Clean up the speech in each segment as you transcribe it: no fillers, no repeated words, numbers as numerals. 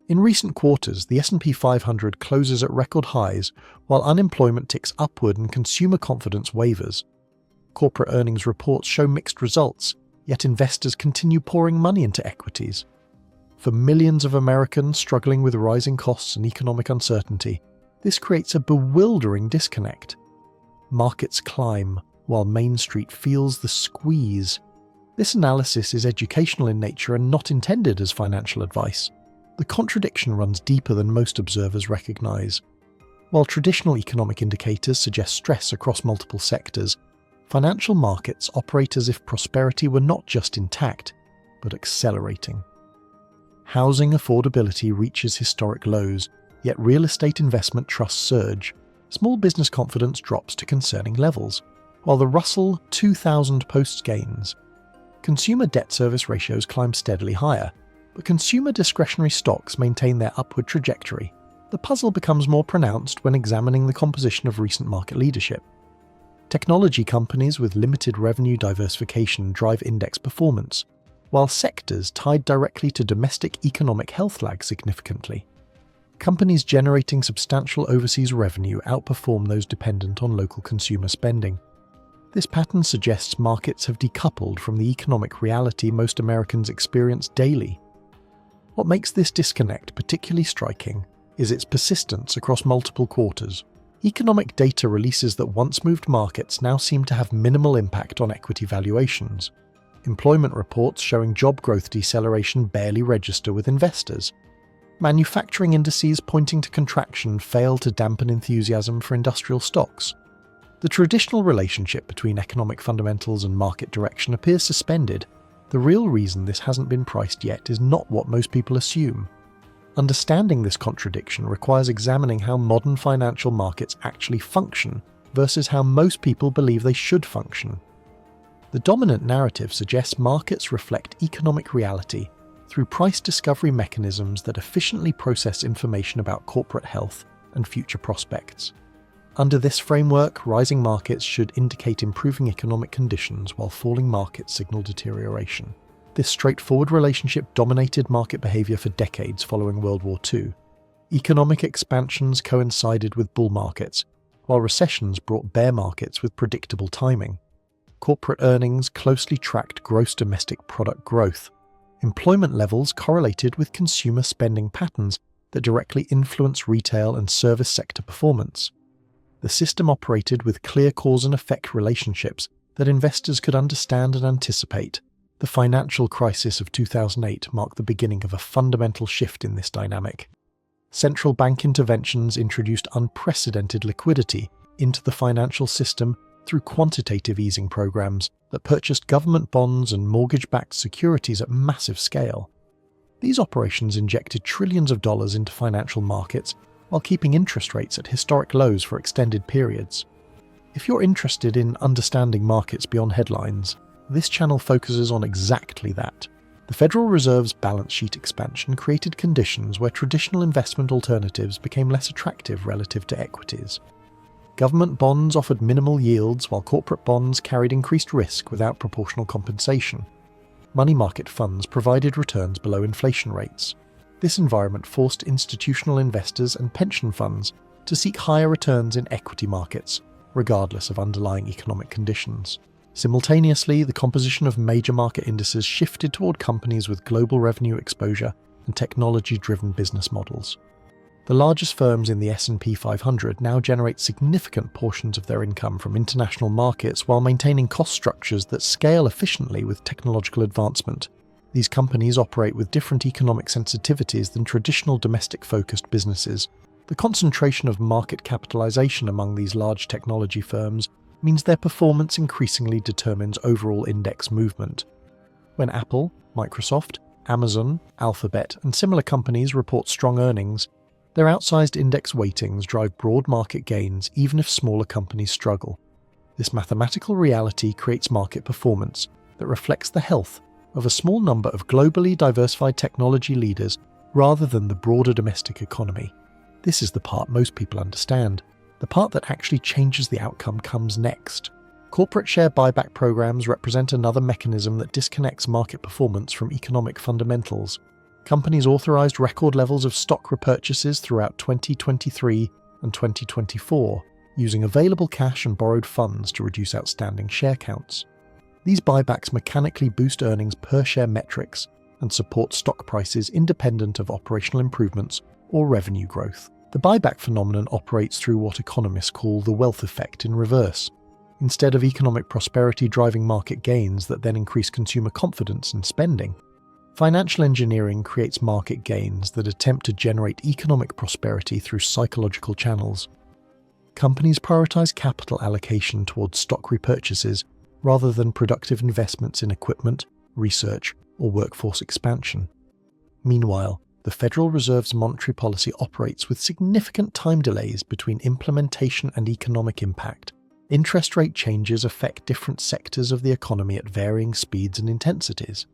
In recent quarters, the S&P 500 closes at record highs, while unemployment ticks upward and consumer confidence wavers. Corporate earnings reports show mixed results, yet investors continue pouring money into equities. For millions of Americans struggling with rising costs and economic uncertainty, this creates a bewildering disconnect. Markets climb, while Main Street feels the squeeze. This analysis is educational in nature and not intended as financial advice. The contradiction runs deeper than most observers recognize. While traditional economic indicators suggest stress across multiple sectors, financial markets operate as if prosperity were not just intact, but accelerating. Housing affordability reaches historic lows, yet real estate investment trusts surge. Small business confidence drops to concerning levels, while the Russell 2000 posts gains. Consumer debt service ratios climb steadily higher, but consumer discretionary stocks maintain their upward trajectory. The puzzle becomes more pronounced when examining the composition of recent market leadership. Technology companies with limited revenue diversification drive index performance, while sectors tied directly to domestic economic health lag significantly. Companies generating substantial overseas revenue outperform those dependent on local consumer spending. This pattern suggests markets have decoupled from the economic reality most Americans experience daily. What makes this disconnect particularly striking is its persistence across multiple quarters. Economic data releases that once moved markets now seem to have minimal impact on equity valuations. Employment reports showing job growth deceleration barely register with investors. Manufacturing indices pointing to contraction fail to dampen enthusiasm for industrial stocks. The traditional relationship between economic fundamentals and market direction appears suspended. The real reason this hasn't been priced yet is not what most people assume. Understanding this contradiction requires examining how modern financial markets actually function versus how most people believe they should function. The dominant narrative suggests markets reflect economic reality through price discovery mechanisms that efficiently process information about corporate health and future prospects. Under this framework, rising markets should indicate improving economic conditions while falling markets signal deterioration. This straightforward relationship dominated market behavior for decades following World War II. Economic expansions coincided with bull markets, while recessions brought bear markets with predictable timing. Corporate earnings closely tracked gross domestic product growth. Employment levels correlated with consumer spending patterns that directly influence retail and service sector performance. The system operated with clear cause and effect relationships that investors could understand and anticipate. The financial crisis of 2008 marked the beginning of a fundamental shift in this dynamic. Central bank interventions introduced unprecedented liquidity into the financial system through quantitative easing programs that purchased government bonds and mortgage-backed securities at massive scale. These operations injected trillions of dollars into financial markets while keeping interest rates at historic lows for extended periods. If you're interested in understanding markets beyond headlines, this channel focuses on exactly that. The Federal Reserve's balance sheet expansion created conditions where traditional investment alternatives became less attractive relative to equities. Government bonds offered minimal yields while corporate bonds carried increased risk without proportional compensation. Money market funds provided returns below inflation rates. This environment forced institutional investors and pension funds to seek higher returns in equity markets, regardless of underlying economic conditions. Simultaneously, the composition of major market indices shifted toward companies with global revenue exposure and technology-driven business models. The largest firms in the S&P 500 now generate significant portions of their income from international markets while maintaining cost structures that scale efficiently with technological advancement. These companies operate with different economic sensitivities than traditional domestic-focused businesses. The concentration of market capitalization among these large technology firms means their performance increasingly determines overall index movement. When Apple, Microsoft, Amazon, Alphabet, and similar companies report strong earnings, their outsized index weightings drive broad market gains even if smaller companies struggle. This mathematical reality creates market performance that reflects the health of a small number of globally diversified technology leaders rather than the broader domestic economy. This is the part most people understand. The part that actually changes the outcome comes next. Corporate share buyback programs represent another mechanism that disconnects market performance from economic fundamentals. Companies authorized record levels of stock repurchases throughout 2023 and 2024, using available cash and borrowed funds to reduce outstanding share counts. These buybacks mechanically boost earnings per share metrics and support stock prices independent of operational improvements or revenue growth. The buyback phenomenon operates through what economists call the wealth effect in reverse. Instead of economic prosperity driving market gains that then increase consumer confidence and spending, financial engineering creates market gains that attempt to generate economic prosperity through psychological channels. Companies prioritize capital allocation towards stock repurchases rather than productive investments in equipment, research, or workforce expansion. Meanwhile, the Federal Reserve's monetary policy operates with significant time delays between implementation and economic impact. Interest rate changes affect different sectors of the economy at varying speeds and intensities.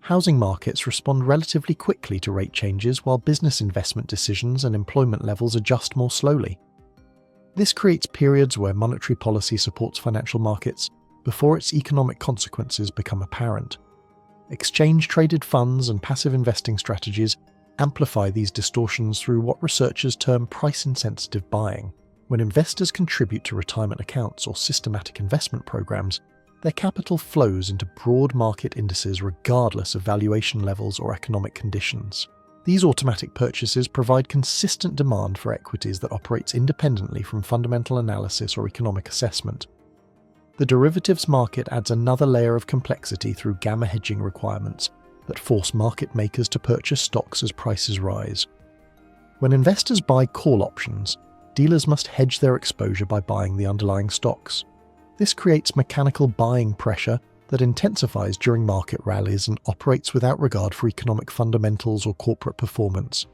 Housing markets respond relatively quickly to rate changes, while business investment decisions and employment levels adjust more slowly. This creates periods where monetary policy supports financial markets before its economic consequences become apparent. Exchange-traded funds and passive investing strategies amplify these distortions through what researchers term price-insensitive buying. When investors contribute to retirement accounts or systematic investment programs, their capital flows into broad market indices regardless of valuation levels or economic conditions. These automatic purchases provide consistent demand for equities that operates independently from fundamental analysis or economic assessment. The derivatives market adds another layer of complexity through gamma hedging requirements that force market makers to purchase stocks as prices rise. When investors buy call options, dealers must hedge their exposure by buying the underlying stocks. This creates mechanical buying pressure that intensifies during market rallies and operates without regard for economic fundamentals or corporate performance.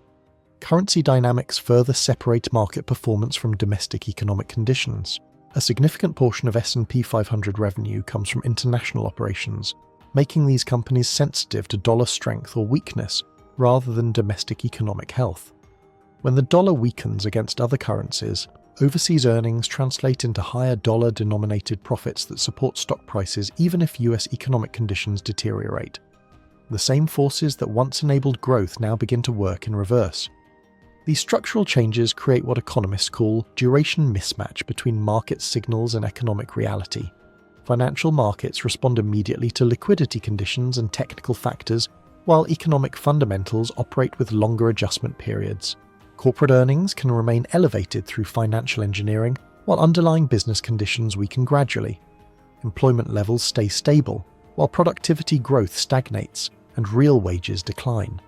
Currency dynamics further separate market performance from domestic economic conditions. A significant portion of S&P 500 revenue comes from international operations, making these companies sensitive to dollar strength or weakness rather than domestic economic health. When the dollar weakens against other currencies, overseas earnings translate into higher dollar-denominated profits that support stock prices even if US economic conditions deteriorate. The same forces that once enabled growth now begin to work in reverse. These structural changes create what economists call duration mismatch between market signals and economic reality. Financial markets respond immediately to liquidity conditions and technical factors, while economic fundamentals operate with longer adjustment periods. Corporate earnings can remain elevated through financial engineering, while underlying business conditions weaken gradually. Employment levels stay stable, while productivity growth stagnates and real wages decline.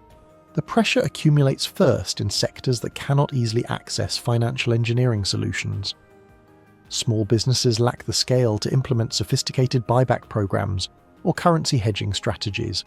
The pressure accumulates first in sectors that cannot easily access financial engineering solutions. Small businesses lack the scale to implement sophisticated buyback programs or currency hedging strategies.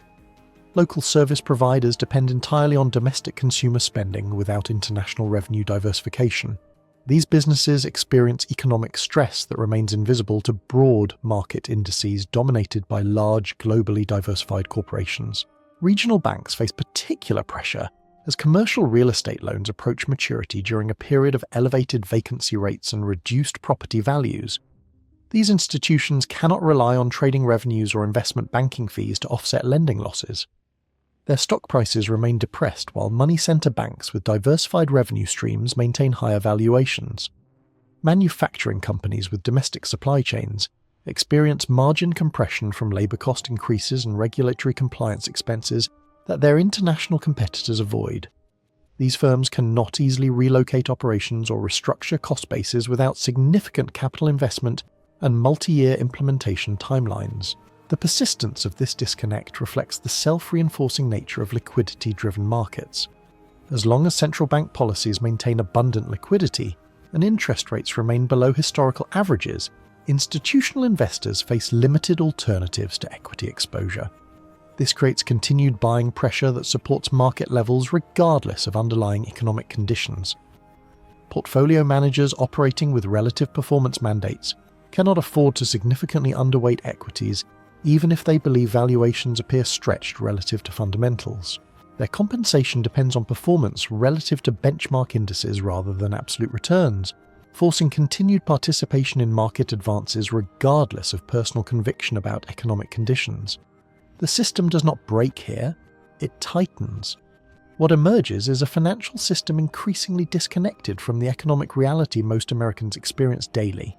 Local service providers depend entirely on domestic consumer spending without international revenue diversification. These businesses experience economic stress that remains invisible to broad market indices dominated by large, globally diversified corporations. Regional banks face particular pressure as commercial real estate loans approach maturity during a period of elevated vacancy rates and reduced property values. These institutions cannot rely on trading revenues or investment banking fees to offset lending losses. Their stock prices remain depressed while money center banks with diversified revenue streams maintain higher valuations. Manufacturing companies with domestic supply chains experience margin compression from labor cost increases and regulatory compliance expenses that their international competitors avoid. These firms cannot easily relocate operations or restructure cost bases without significant capital investment and multi-year implementation timelines. The persistence of this disconnect reflects the self-reinforcing nature of liquidity-driven markets. As long as central bank policies maintain abundant liquidity and interest rates remain below historical averages, institutional investors face limited alternatives to equity exposure. This creates continued buying pressure that supports market levels regardless of underlying economic conditions. Portfolio managers operating with relative performance mandates cannot afford to significantly underweight equities even if they believe valuations appear stretched relative to fundamentals. Their compensation depends on performance relative to benchmark indices rather than absolute returns, forcing continued participation in market advances regardless of personal conviction about economic conditions. The system does not break here, it tightens. What emerges is a financial system increasingly disconnected from the economic reality most Americans experience daily.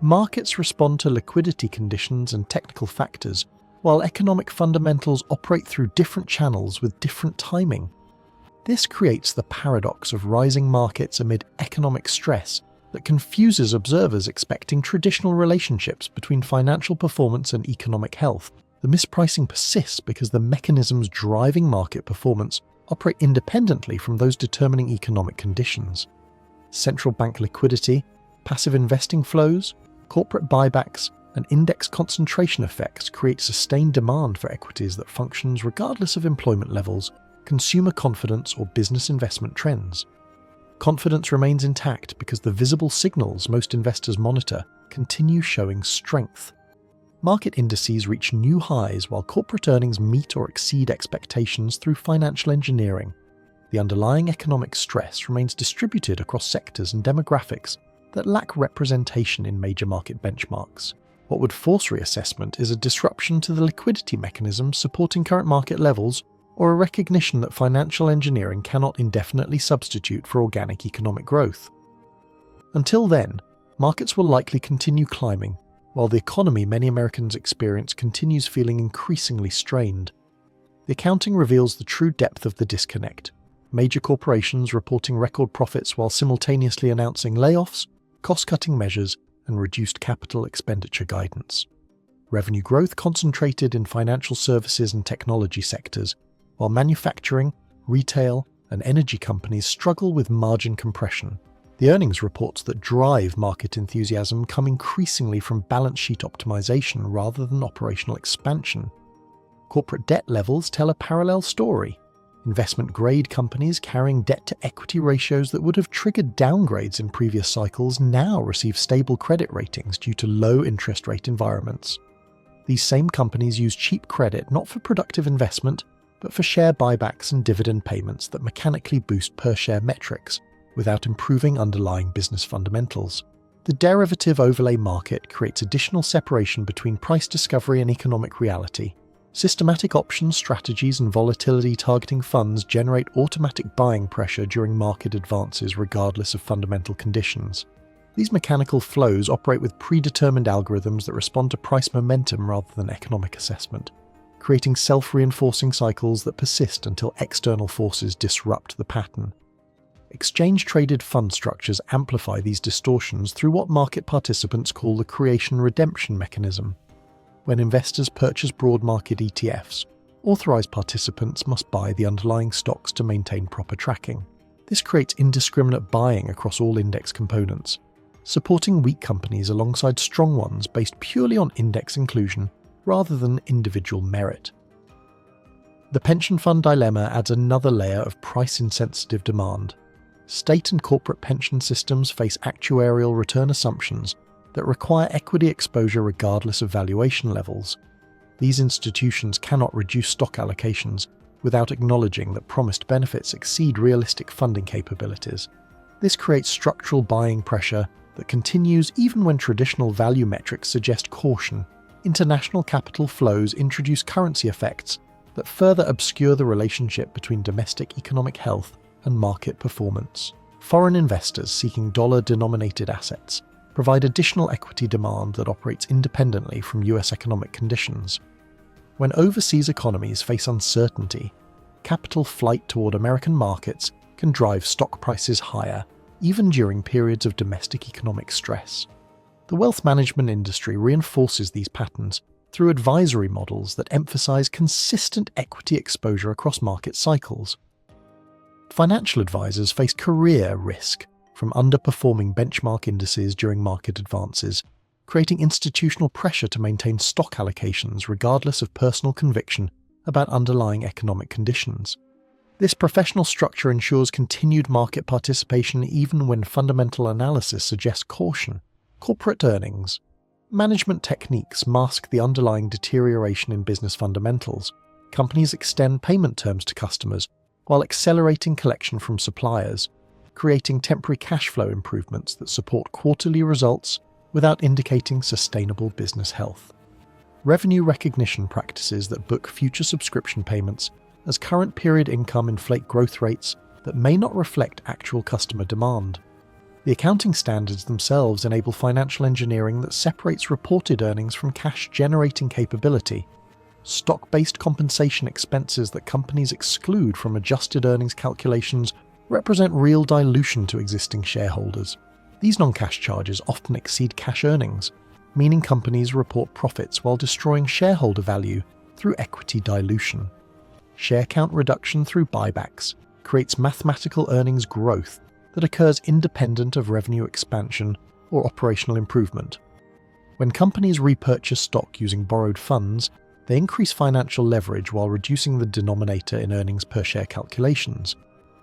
Markets respond to liquidity conditions and technical factors, while economic fundamentals operate through different channels with different timing. This creates the paradox of rising markets amid economic stress that confuses observers expecting traditional relationships between financial performance and economic health. The mispricing persists because the mechanisms driving market performance operate independently from those determining economic conditions. Central bank liquidity, passive investing flows, corporate buybacks, and index concentration effects create sustained demand for equities that functions regardless of employment levels, consumer confidence, or business investment trends. Confidence remains intact because the visible signals most investors monitor continue showing strength. Market indices reach new highs while corporate earnings meet or exceed expectations through financial engineering. The underlying economic stress remains distributed across sectors and demographics that lack representation in major market benchmarks. What would force reassessment is a disruption to the liquidity mechanisms supporting current market levels, or a recognition that financial engineering cannot indefinitely substitute for organic economic growth. Until then, markets will likely continue climbing, while the economy many Americans experience continues feeling increasingly strained. The accounting reveals the true depth of the disconnect. Major corporations reporting record profits while simultaneously announcing layoffs, cost-cutting measures, and reduced capital expenditure guidance. Revenue growth concentrated in financial services and technology sectors, while manufacturing, retail, and energy companies struggle with margin compression. The earnings reports that drive market enthusiasm come increasingly from balance sheet optimization rather than operational expansion. Corporate debt levels tell a parallel story. Investment-grade companies carrying debt-to-equity ratios that would have triggered downgrades in previous cycles now receive stable credit ratings due to low interest rate environments. These same companies use cheap credit not for productive investment, but for share buybacks and dividend payments that mechanically boost per-share metrics without improving underlying business fundamentals. The derivative overlay market creates additional separation between price discovery and economic reality. Systematic options strategies and volatility-targeting funds generate automatic buying pressure during market advances regardless of fundamental conditions. These mechanical flows operate with predetermined algorithms that respond to price momentum rather than economic assessment, creating self-reinforcing cycles that persist until external forces disrupt the pattern. Exchange-traded fund structures amplify these distortions through what market participants call the creation-redemption mechanism. When investors purchase broad market ETFs, authorized participants must buy the underlying stocks to maintain proper tracking. This creates indiscriminate buying across all index components, supporting weak companies alongside strong ones based purely on index inclusion rather than individual merit. The pension fund dilemma adds another layer of price-insensitive demand. State and corporate pension systems face actuarial return assumptions that require equity exposure regardless of valuation levels. These institutions cannot reduce stock allocations without acknowledging that promised benefits exceed realistic funding capabilities. This creates structural buying pressure that continues even when traditional value metrics suggest caution. International capital flows introduce currency effects that further obscure the relationship between domestic economic health and market performance. Foreign investors seeking dollar-denominated assets provide additional equity demand that operates independently from US economic conditions. When overseas economies face uncertainty, capital flight toward American markets can drive stock prices higher, even during periods of domestic economic stress. The wealth management industry reinforces these patterns through advisory models that emphasize consistent equity exposure across market cycles. Financial advisors face career risk from underperforming benchmark indices during market advances, creating institutional pressure to maintain stock allocations regardless of personal conviction about underlying economic conditions. This professional structure ensures continued market participation even when fundamental analysis suggests caution. Corporate earnings. Management techniques mask the underlying deterioration in business fundamentals. Companies extend payment terms to customers while accelerating collection from suppliers, creating temporary cash flow improvements that support quarterly results without indicating sustainable business health. Revenue recognition practices that book future subscription payments as current period income inflate growth rates that may not reflect actual customer demand. The accounting standards themselves enable financial engineering that separates reported earnings from cash-generating capability. Stock-based compensation expenses that companies exclude from adjusted earnings calculations represent real dilution to existing shareholders. These non-cash charges often exceed cash earnings, meaning companies report profits while destroying shareholder value through equity dilution. Share count reduction through buybacks creates mathematical earnings growth that occurs independent of revenue expansion or operational improvement. When companies repurchase stock using borrowed funds, they increase financial leverage while reducing the denominator in earnings per share calculations.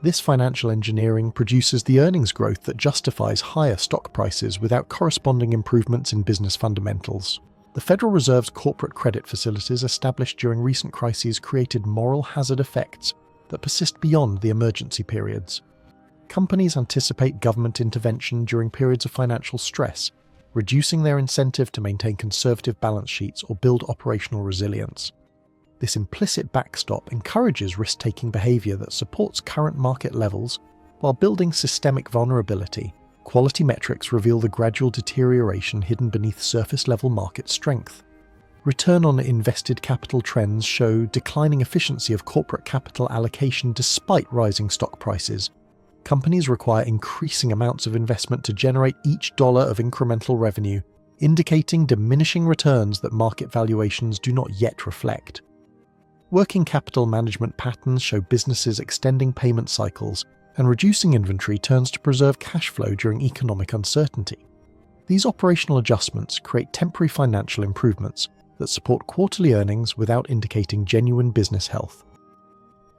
This financial engineering produces the earnings growth that justifies higher stock prices without corresponding improvements in business fundamentals. The Federal Reserve's corporate credit facilities established during recent crises created moral hazard effects that persist beyond the emergency periods. Companies anticipate government intervention during periods of financial stress, reducing their incentive to maintain conservative balance sheets or build operational resilience. This implicit backstop encourages risk-taking behavior that supports current market levels while building systemic vulnerability. Quality metrics reveal the gradual deterioration hidden beneath surface-level market strength. Return on invested capital trends show declining efficiency of corporate capital allocation despite rising stock prices. Companies require increasing amounts of investment to generate each dollar of incremental revenue, indicating diminishing returns that market valuations do not yet reflect. Working capital management patterns show businesses extending payment cycles and reducing inventory turns to preserve cash flow during economic uncertainty. These operational adjustments create temporary financial improvements that support quarterly earnings without indicating genuine business health.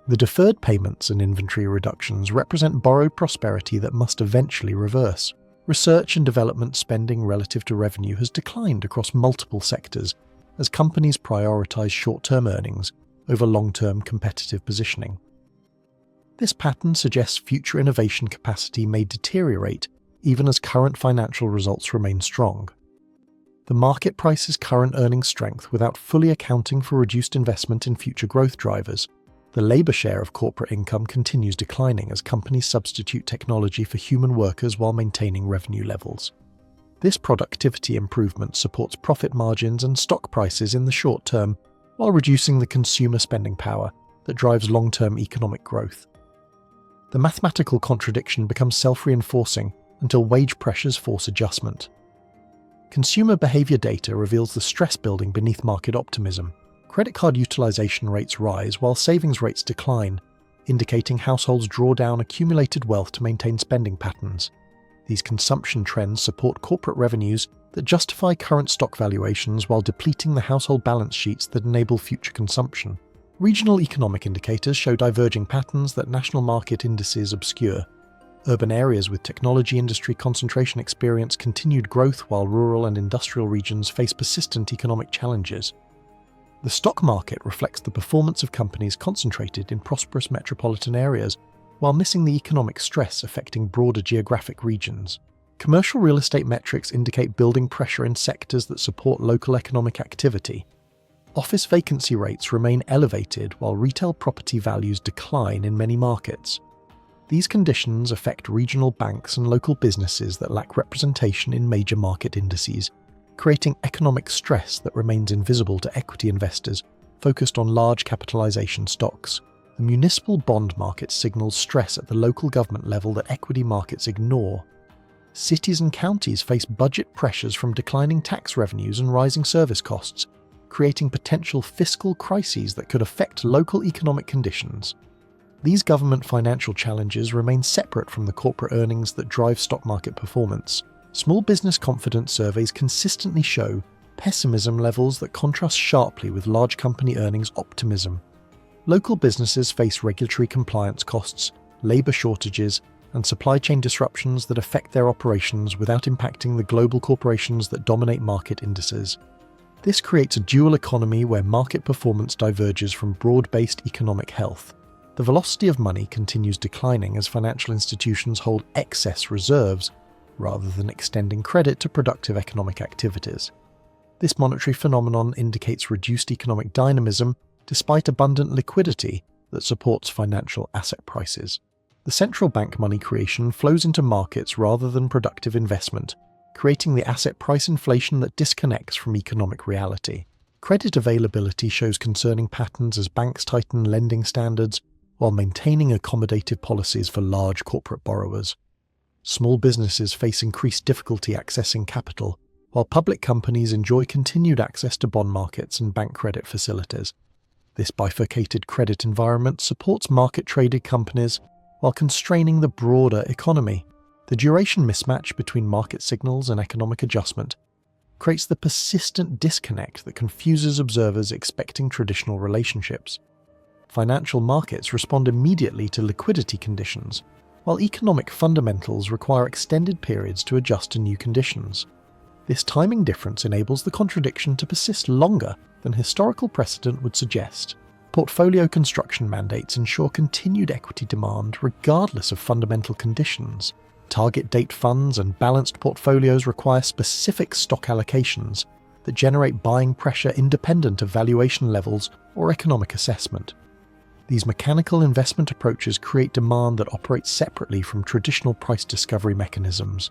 The deferred payments and inventory reductions represent borrowed prosperity that must eventually reverse. Research and development spending relative to revenue has declined across multiple sectors as companies prioritize short-term earnings over long-term competitive positioning. This pattern suggests future innovation capacity may deteriorate even as current financial results remain strong. The market prices current earnings strength without fully accounting for reduced investment in future growth drivers. The labor share of corporate income continues declining as companies substitute technology for human workers while maintaining revenue levels. This productivity improvement supports profit margins and stock prices in the short term, while reducing the consumer spending power that drives long-term economic growth. The mathematical contradiction becomes self-reinforcing until wage pressures force adjustment. Consumer behavior data reveals the stress building beneath market optimism. Credit card utilization rates rise while savings rates decline, indicating households draw down accumulated wealth to maintain spending patterns. These consumption trends support corporate revenues that justify current stock valuations while depleting the household balance sheets that enable future consumption. Regional economic indicators show diverging patterns that national market indices obscure. Urban areas with technology industry concentration experience continued growth while rural and industrial regions face persistent economic challenges. The stock market reflects the performance of companies concentrated in prosperous metropolitan areas while missing the economic stress affecting broader geographic regions. Commercial real estate metrics indicate building pressure in sectors that support local economic activity. Office vacancy rates remain elevated while retail property values decline in many markets. These conditions affect regional banks and local businesses that lack representation in major market indices, creating economic stress that remains invisible to equity investors focused on large capitalization stocks. The municipal bond market signals stress at the local government level that equity markets ignore. Cities and counties face budget pressures from declining tax revenues and rising service costs, creating potential fiscal crises that could affect local economic conditions. These government financial challenges remain separate from the corporate earnings that drive stock market performance. Small business confidence surveys consistently show pessimism levels that contrast sharply with large company earnings optimism. Local businesses face regulatory compliance costs, labor shortages, and supply chain disruptions that affect their operations without impacting the global corporations that dominate market indices. This creates a dual economy where market performance diverges from broad-based economic health. The velocity of money continues declining as financial institutions hold excess reserves rather than extending credit to productive economic activities. This monetary phenomenon indicates reduced economic dynamism despite abundant liquidity that supports financial asset prices. The central bank money creation flows into markets rather than productive investment, creating the asset price inflation that disconnects from economic reality. Credit availability shows concerning patterns as banks tighten lending standards while maintaining accommodative policies for large corporate borrowers. Small businesses face increased difficulty accessing capital, while public companies enjoy continued access to bond markets and bank credit facilities. This bifurcated credit environment supports market-traded companies while constraining the broader economy. The duration mismatch between market signals and economic adjustment creates the persistent disconnect that confuses observers expecting traditional relationships. Financial markets respond immediately to liquidity conditions, while economic fundamentals require extended periods to adjust to new conditions. This timing difference enables the contradiction to persist longer than historical precedent would suggest. Portfolio construction mandates ensure continued equity demand regardless of fundamental conditions. Target date funds and balanced portfolios require specific stock allocations that generate buying pressure independent of valuation levels or economic assessment. These mechanical investment approaches create demand that operates separately from traditional price discovery mechanisms.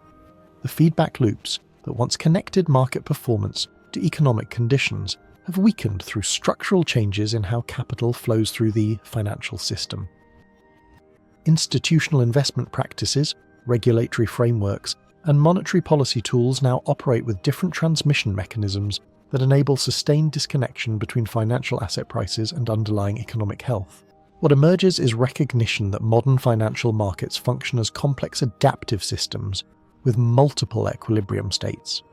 The feedback loops that once connected market performance to economic conditions have weakened through structural changes in how capital flows through the financial system. Institutional investment practices, regulatory frameworks, and monetary policy tools now operate with different transmission mechanisms that enable sustained disconnection between financial asset prices and underlying economic health. What emerges is recognition that modern financial markets function as complex adaptive systems with multiple equilibrium states.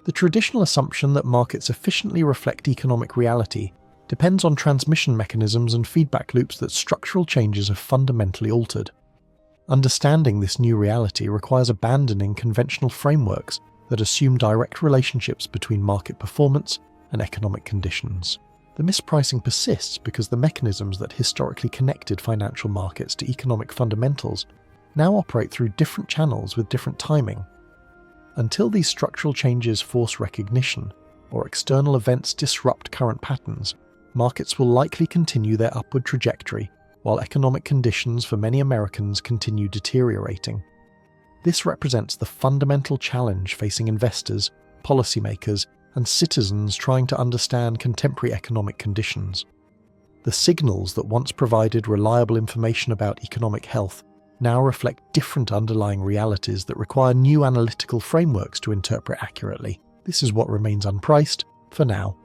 The traditional assumption that markets efficiently reflect economic reality depends on transmission mechanisms and feedback loops that structural changes have fundamentally altered. Understanding this new reality requires abandoning conventional frameworks that assume direct relationships between market performance and economic conditions. The mispricing persists because the mechanisms that historically connected financial markets to economic fundamentals now operate through different channels with different timing. Until these structural changes force recognition or external events disrupt current patterns, markets will likely continue their upward trajectory while economic conditions for many Americans continue deteriorating. This represents the fundamental challenge facing investors, policymakers, and citizens trying to understand contemporary economic conditions. The signals that once provided reliable information about economic health now reflect different underlying realities that require new analytical frameworks to interpret accurately. This is what remains unpriced for now.